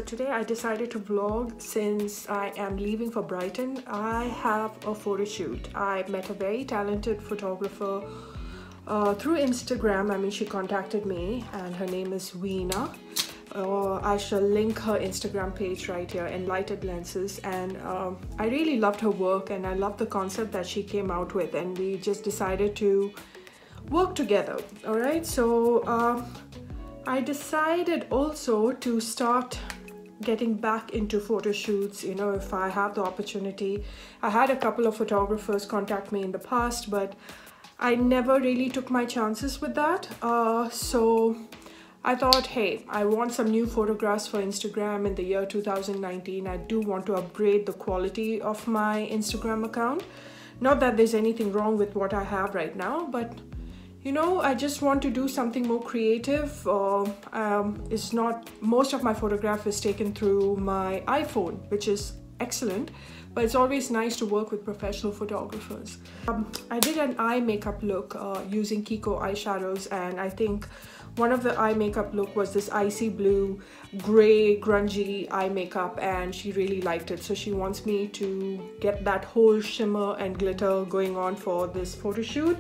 today I decided to vlog since I am leaving for Brighton. I have a photo shoot. I met a very talented photographer through Instagram. I mean, she contacted me and her name is Veena. I shall link her Instagram page right here, Enlightened Lenses, and I really loved her work and I loved the concept that she came out with, and we just decided to work together. All right, so I decided also to start getting back into photo shoots, you know, if I have the opportunity. I had a couple of photographers contact me in the past, but I never really took my chances with that. So I thought, hey, I want some new photographs for Instagram in the year 2019. I do want to upgrade the quality of my Instagram account. Not that there's anything wrong with what I have right now, but you know, I just want to do something more creative. It's not, most of my photograph is taken through my iPhone, which is excellent, but it's always nice to work with professional photographers. I did an eye makeup look using Kiko eyeshadows, and I think one of the eye makeup look was this icy blue, gray, grungy eye makeup, and she really liked it. So she wants me to get that whole shimmer and glitter going on for this photo shoot.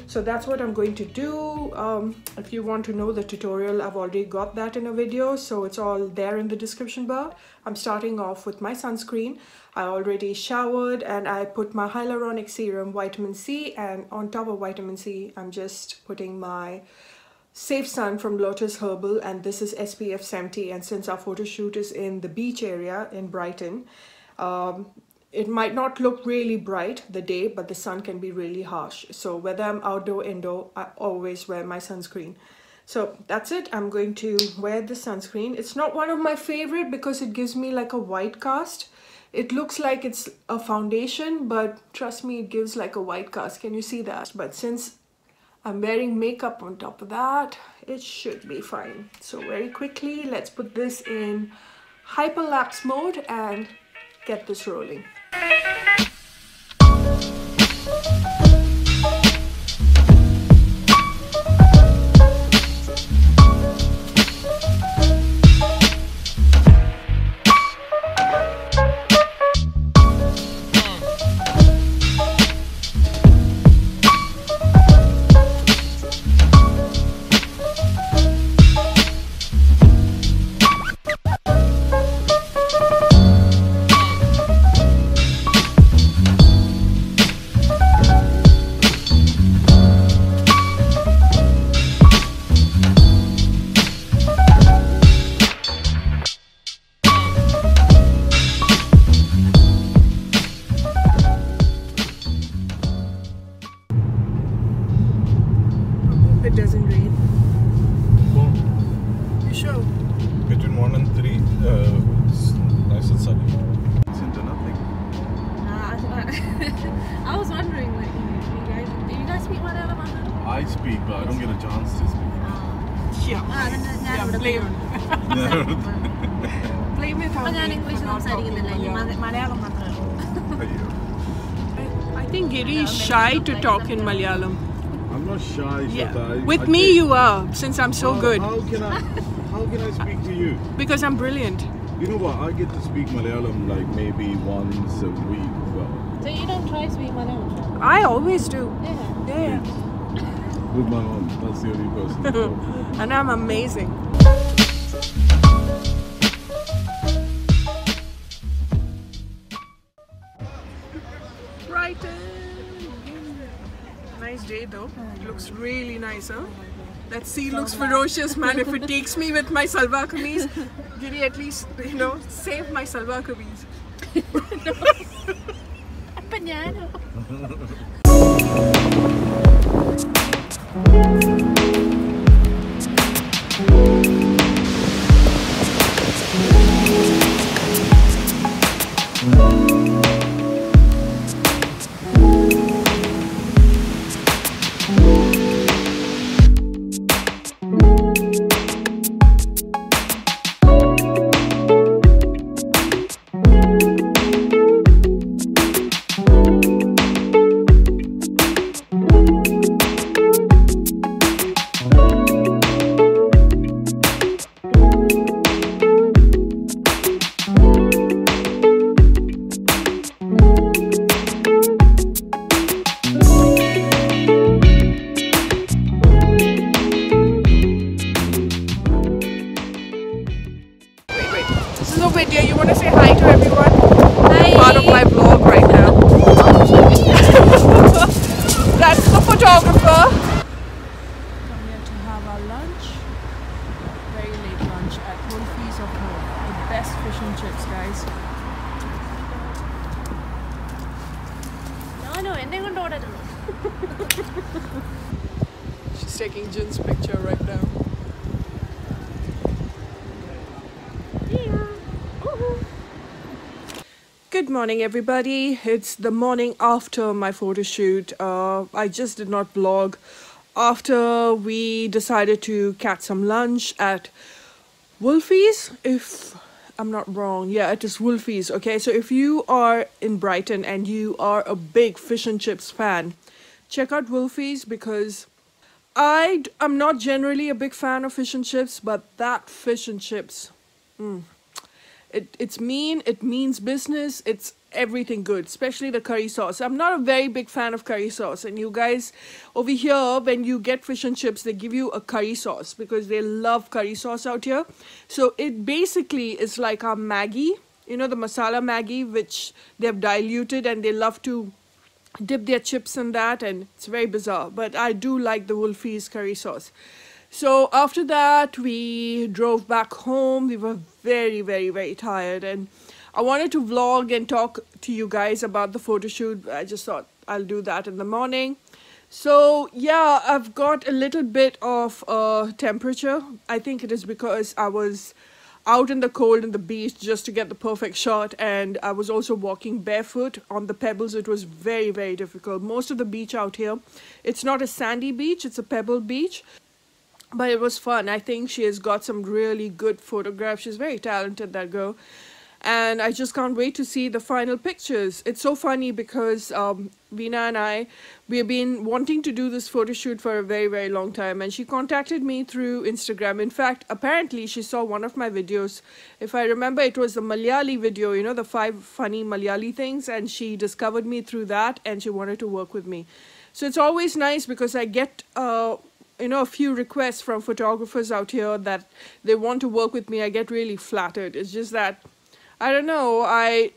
So that's what I'm going to do. If you want to know the tutorial, I've already got that in a video, so it's all there in the description bar. I'm starting off with my sunscreen. I already showered and I put my hyaluronic serum, vitamin C, and on top of vitamin C, I'm just putting my Safe Sun from Lotus Herbal, and this is SPF 70. And since our photo shoot is in the beach area in Brighton, it might not look really bright the day, but the sun can be really harsh. So whether I'm outdoor, indoor, I always wear my sunscreen. So that's it. I'm going to wear the sunscreen. It's not one of my favorite because it gives me like a white cast. It looks like it's a foundation, but trust me, it gives like a white cast. Can you see that? But since I'm wearing makeup on top of that, it should be fine. So very quickly, let's put this in hyperlapse mode and get this rolling. It doesn't rain. Well, You sure? between 1 and 3, it's nice and sunny. It's into nothing. I was wondering, like, do you guys speak Malayalam? I speak, but I don't get a chance to speak. Yeah, blame it on ഞാൻ me English for not സംസാരിക്കുന്നില്ല, talking എനിക്ക് മലയാളം മാത്രമേ ഉള്ളൂ. Ayyo. I think Giri is shy to talk in Malayalam. I'm not shy, Shweta. With me you are, since I'm so good. How can I speak to you? Because I'm brilliant. You know what? I get to speak Malayalam like maybe once a week. Well, So you don't try to speak Malayalam? I always do. Yeah. with my mom. That's the only person. And I'm amazing. Brighton. Nice day though. It looks really nice, huh? That sea looks ferocious, man. If it takes me with my salwar kameez, Giri, at least, you know, save my salwar kameez. അപ്പം ഞാനോ? She's taking Jin's picture right now. Good morning, everybody. It's the morning after my photo shoot. I just did not vlog after we decided to catch some lunch at Wolfie's, if I'm not wrong. Yeah, it is Wolfie's. Okay, so if you are in Brighton and you are a big fish and chips fan, check out Wolfie's, because I'm not generally a big fan of fish and chips, but that fish and chips, it's mean, it means business, it's everything good, especially the curry sauce. I'm not a very big fan of curry sauce, and you guys over here, when you get fish and chips, they give you a curry sauce because they love curry sauce out here. So it basically is like our Maggi, you know, the masala Maggi, which they've diluted, and they love to dip their chips in that, and it's very bizarre, but I do like the Wolfie's curry sauce. So after that, we drove back home. We were very, very, very tired, and I wanted to vlog and talk to you guys about the photo shoot. I just thought I'll do that in the morning. So yeah, I've got a little bit of temperature. I think it is because I was out in the cold in the beach just to get the perfect shot, and I was also walking barefoot on the pebbles. It was very, very difficult. Most of the beach out here, it's not a sandy beach, it's a pebble beach, but it was fun. I think she has got some really good photographs. She's very talented, that girl, and I just can't wait to see the final pictures. It's so funny because Veena and I, we have been wanting to do this photo shoot for a very, very long time, and she contacted me through Instagram. In fact, apparently she saw one of my videos. If I remember, it was the Malayali video, you know, the 5 funny Malayali things, and she discovered me through that, and she wanted to work with me. So it's always nice because I get you know, a few requests from photographers out here that they want to work with me. I get really flattered. It's just that, I don't know, I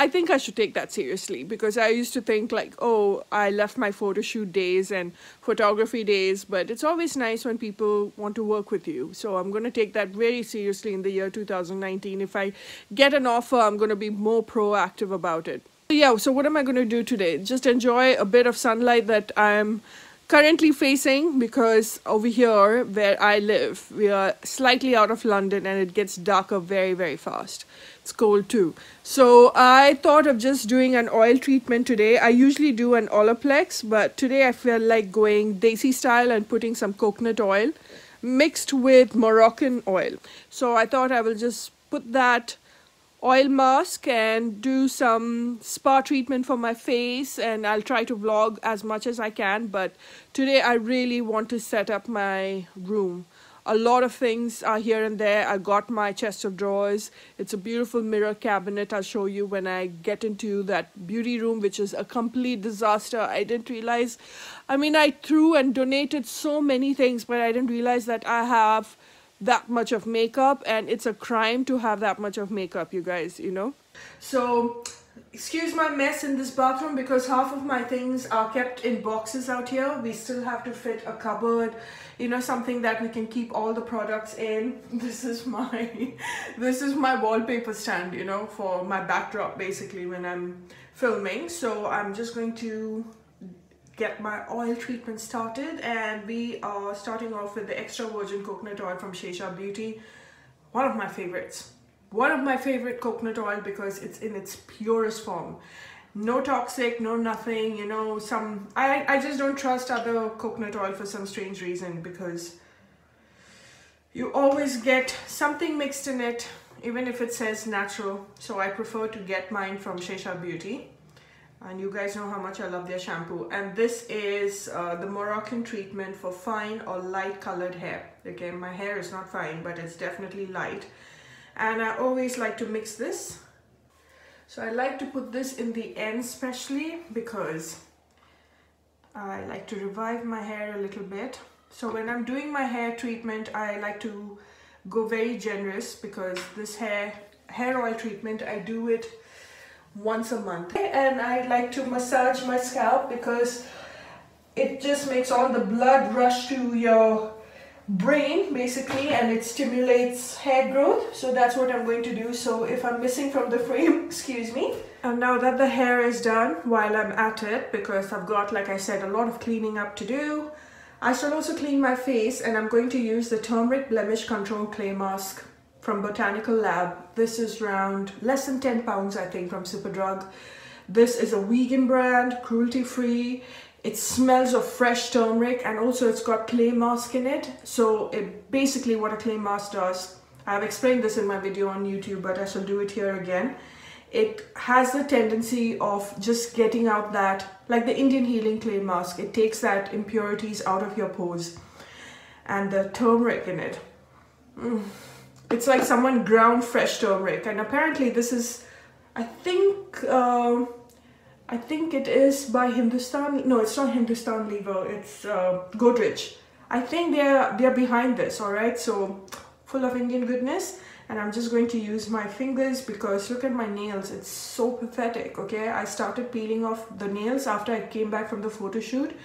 think I should take that seriously, because I used to think like, oh, I left my photo shoot days and photography days, but it's always nice when people want to work with you. So I'm going to take that very seriously in the year 2019. If I get an offer, I'm going to be more proactive about it. Yeah, so what am I going to do today? Just enjoy a bit of sunlight that I'm currently facing, because over here where I live, we are slightly out of London and it gets darker very, very fast. It's cold too. So I thought of just doing an oil treatment today. I usually do an Olaplex, but today I feel like going Desi style and putting some coconut oil mixed with Moroccan oil. So I thought I will just put that oil mask and do some spa treatment for my face, and I'll try to vlog as much as I can. But today I really want to set up my room. A lot of things are here and there. I got my chest of drawers. It's a beautiful mirror cabinet. I'll show you when I get into that beauty room, which is a complete disaster. I didn't realize, I mean, I threw and donated so many things, but I didn't realize that I have that much of makeup, and it's a crime to have that much of makeup, you guys, you know. So excuse my mess in this bathroom, because half of my things are kept in boxes out here. We still have to fit a cupboard, you know, something that we can keep all the products in. This is my wallpaper stand, you know, for my backdrop basically when I'm filming. So I'm just going to get my oil treatment started, and we are starting off with the extra virgin coconut oil from Shweta Beauty. One of my favorites. One of my favorite coconut oil, because it's in its purest form. No toxic, no nothing, you know. I just don't trust other coconut oil for some strange reason, because you always get something mixed in it, even if it says natural. So I prefer to get mine from Shweta Beauty. And you guys know how much I love their shampoo. And this is the Moroccan treatment for fine or light colored hair. Okay, my hair is not fine, but it's definitely light. And I always like to mix this. So I like to put this in the end, especially because I like to revive my hair a little bit. So when I'm doing my hair treatment, I like to go very generous, because this hair oil treatment, I do it once a month, and I like to massage my scalp because it just makes all the blood rush to your brain basically, and it stimulates hair growth. So that's what I'm going to do. So if I'm missing from the frame, excuse me. And now that the hair is done, while I'm at it, because I've got, like I said, a lot of cleaning up to do, I shall also clean my face, and I'm going to use the Turmeric Blemish Control Clay Mask from Botanical Lab. This is around less than 10 pounds, I think, from Superdrug. This is a vegan brand, cruelty-free. It smells of fresh turmeric, and also it's got clay mask in it. So it basically what a clay mask does, I've explained this in my video on YouTube, but I shall do it here again. It has the tendency of just getting out that, like the Indian healing clay mask, it takes that impurities out of your pores. And the turmeric in it, it's like someone ground fresh turmeric. And apparently this is, I think it is by Hindustan. No, it's not Hindustan Lever. It's Godrej. I think they're behind this. All right, so full of Indian goodness. And I'm just going to use my fingers because look at my nails. It's so pathetic. Okay, I started peeling off the nails after I came back from the photo shoot,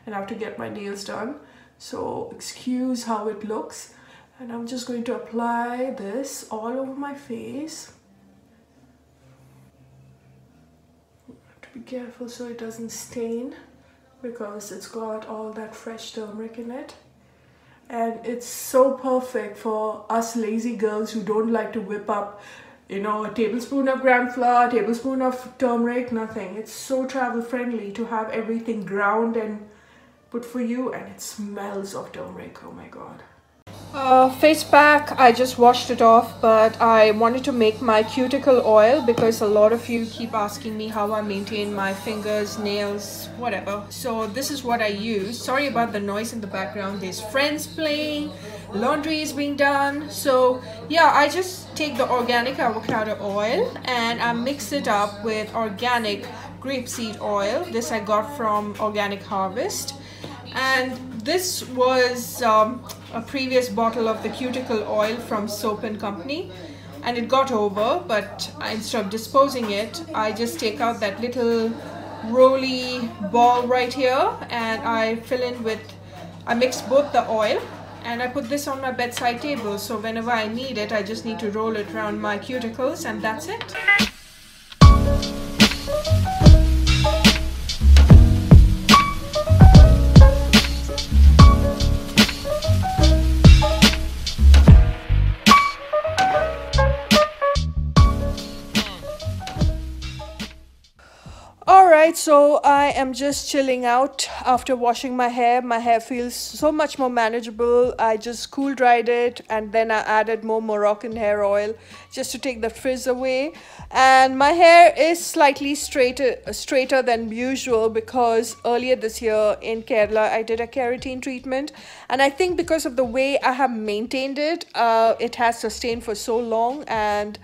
and I have to get my nails done. So excuse how it looks. And I'm just going to apply this all over my face. Be careful so it doesn't stain, because it's got all that fresh turmeric in it. And it's so perfect for us lazy girls who don't like to whip up, you know, a tablespoon of gram flour, a tablespoon of turmeric, nothing. It's so travel friendly to have everything ground and put for you, and it smells of turmeric. Oh my god. Face pack, I just washed it off, but I wanted to make my cuticle oil because a lot of you keep asking me how I maintain my fingers, nails, whatever. So this is what I use. Sorry about the noise in the background. There's friends playing, laundry is being done. So yeah, I just take the organic avocado oil and I mix it up with organic grapeseed oil. This I got from Organic Harvest. And this was a previous bottle of the cuticle oil from Soap and Company, and it got over, but instead of disposing it, I just take out that little roly ball right here and I fill in with, I mix both the oil and I put this on my bedside table, so whenever I need it, I just need to roll it around my cuticles and that's it. Alright, so I am just chilling out after washing my hair. My hair feels so much more manageable. I just cool dried it and then I added more Moroccan hair oil just to take the frizz away. And my hair is slightly straighter than usual because earlier this year in Kerala I did a keratin treatment, and I think because of the way I have maintained it, it has sustained for so long. And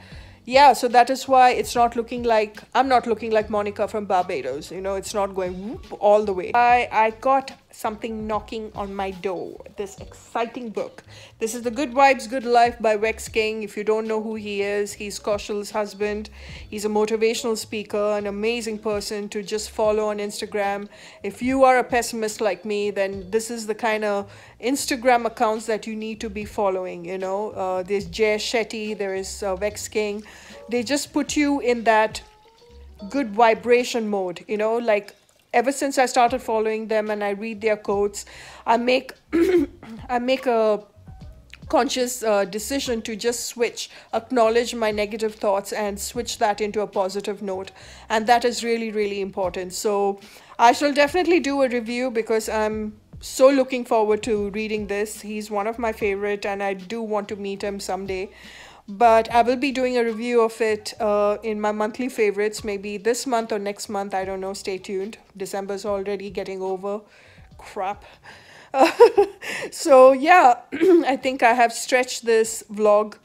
yeah, so that is why it's not looking like, I'm not looking like Monica from Barbados, you know, it's not going whoop all the way. I got something knocking on my door, this exciting book. This is The Good Vibes, Good Life by Vex King. If you don't know who he is, he's Kaushal's husband. He's a motivational speaker, an amazing person to just follow on Instagram. If you are a pessimist like me, then this is the kind of Instagram accounts that you need to be following, you know. There's Jay Shetty, there is Vex King. They just put you in that good vibration mode, you know, like ever since I started following them and I read their quotes, I make a conscious decision to just switch, acknowledge my negative thoughts and switch that into a positive note. And that is really, really important. So I shall definitely do a review because I'm so looking forward to reading this. He's one of my favorite and I do want to meet him someday. But I will be doing a review of it in my monthly favorites, maybe this month or next month. I don't know. Stay tuned. December's already getting over. Crap. So yeah, I think I have stretched this vlog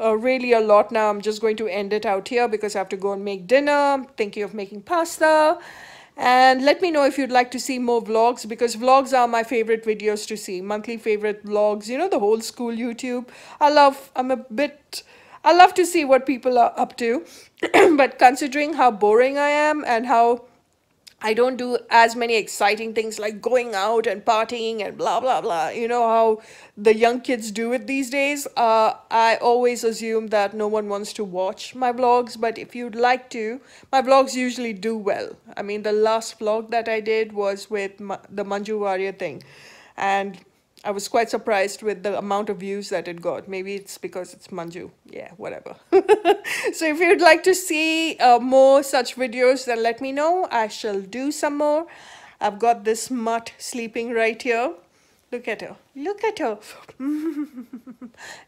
really a lot now. I'm just going to end it out here because I have to go and make dinner. I'm thinking of making pasta. And let me know if you'd like to see more vlogs, because vlogs are my favorite videos to see. Monthly favorite vlogs, you know, the whole school YouTube. I love to see what people are up to. But considering how boring I am and how I don't do as many exciting things like going out and partying and blah blah blah. You know how the young kids do it these days. I always assume that no one wants to watch my vlogs, but if you'd like to, my vlogs usually do well. I mean, the last vlog that I did was with the Manju Warrior thing, and I was quite surprised with the amount of views that it got. Maybe it's because it's Manju. Yeah, whatever. So if you'd like to see more such videos, then let me know. I shall do some more. I've got this mutt sleeping right here. Look at her. Look at her.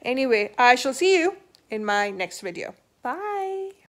Anyway, I shall see you in my next video. Bye.